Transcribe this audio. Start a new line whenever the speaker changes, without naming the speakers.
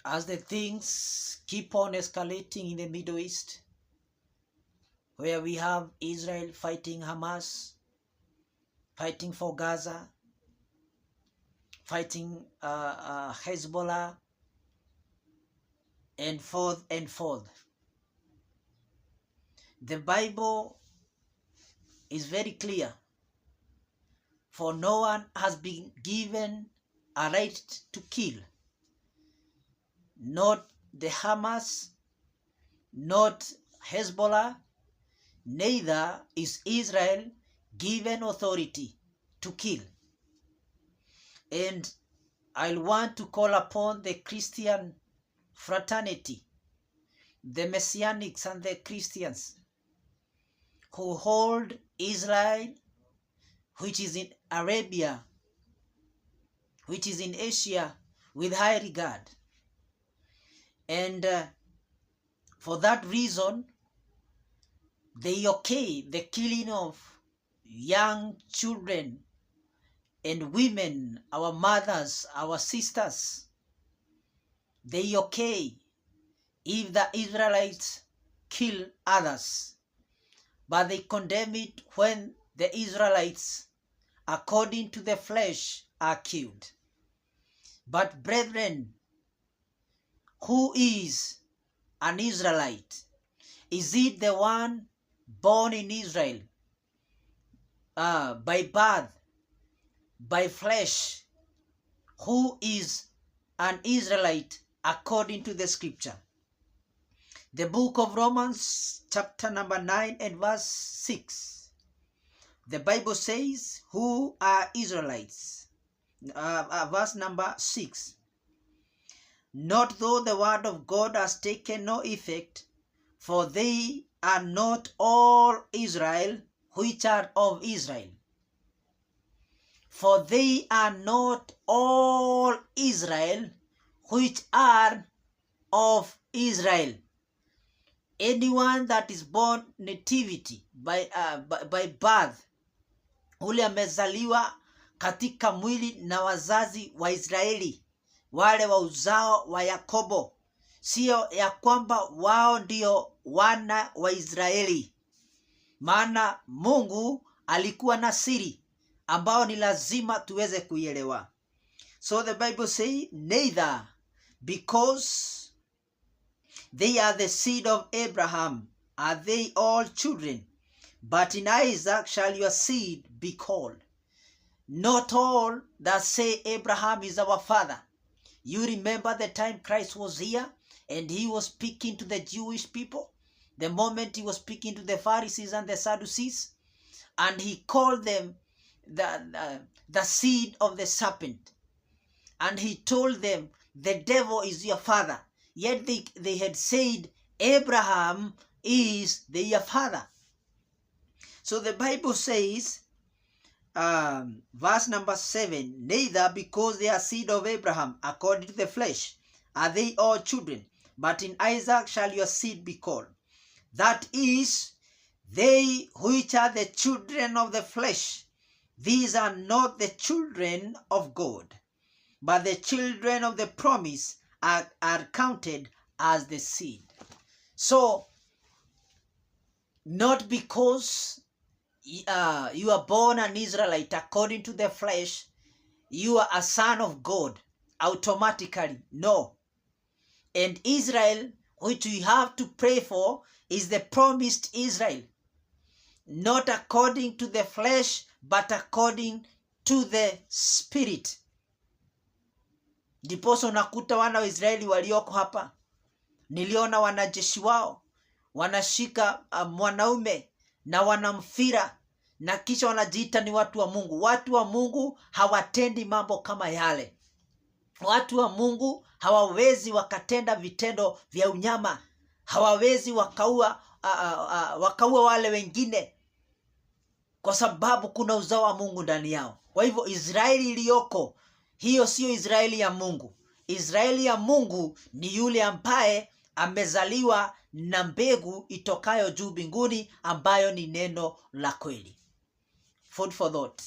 as the things keep on escalating in the Middle East, where we have Israel fighting Hamas, fighting for Gaza, fighting Hezbollah, and forth and forth. The Bible is very clear. For no one has been given a right to kill. Not the Hamas, not Hezbollah, neither is Israel given authority to kill. And I want to call upon the Christian fraternity, the Messianics and the Christians who hold Israel, which is in Arabia, which is in Asia, with high regard. And for that reason, they okay the killing of young children and women, our mothers, our sisters. They okay if the Israelites kill others, but they condemn it when the Israelites, according to the flesh, are killed. But brethren, who is an Israelite? Is it the one born in Israel, by birth, by flesh? Who is an Israelite according to the scripture? The book of Romans, chapter number 9 and verse 6. The Bible says, who are Israelites? Verse number 6. Not though the word of God has taken no effect, for they are not all Israel which are of Israel. For they are not all Israel which are of Israel. Anyone that is born nativity by birth, ule amezaliwa katika mwili na wazazi wa Israeli, wale wa uzao wa Yakobo, sio ya kwamba wao ndio wana wa Israeli. Maana Mungu alikuwa na siri ambao ni lazima tuweze kuielewa. So the Bible say, neither because they are the seed of Abraham are they all children, but in Isaac shall your seed be called. Not all that say Abraham is our father. You remember the time Christ was here and he was speaking to the Jewish people, the moment he was speaking to the Pharisees and the Sadducees, and he called them the seed of the serpent. And he told them, the devil is your father. Yet they had said, Abraham is their father. So the Bible says, verse number 7, neither because they are seed of Abraham according to the flesh are they all children, but in Isaac shall your seed be called. That is, they which are the children of the flesh, these are not the children of God, but the children of the promise are counted as the seed. So, not because you are born an Israelite according to the flesh, you are a son of God automatically. No. And Israel, which we have to pray for, is the promised Israel. Not according to the flesh, but according to the spirit. Ndiposa unakuta wana wa Israeli walioko hapa, niliona wanajeshi wao wanashika mwanaume na wanamfira, na kisha wanajiita ni watu wa Mungu. Watu wa Mungu hawatendi mambo kama yale. Watu wa Mungu hawawezi wakatenda vitendo vya unyama. Hawawezi wakaua wale wengine, kwa sababu kuna uzao wa Mungu ndani yao. Kwa hivyo Israeli iliyoko, hiyo sio Israeli ya Mungu. Israeli ya Mungu ni yule ambaye amezaliwa na mbegu itokayo juu mbinguni, ambayo ni neno la kweli. Food for thought.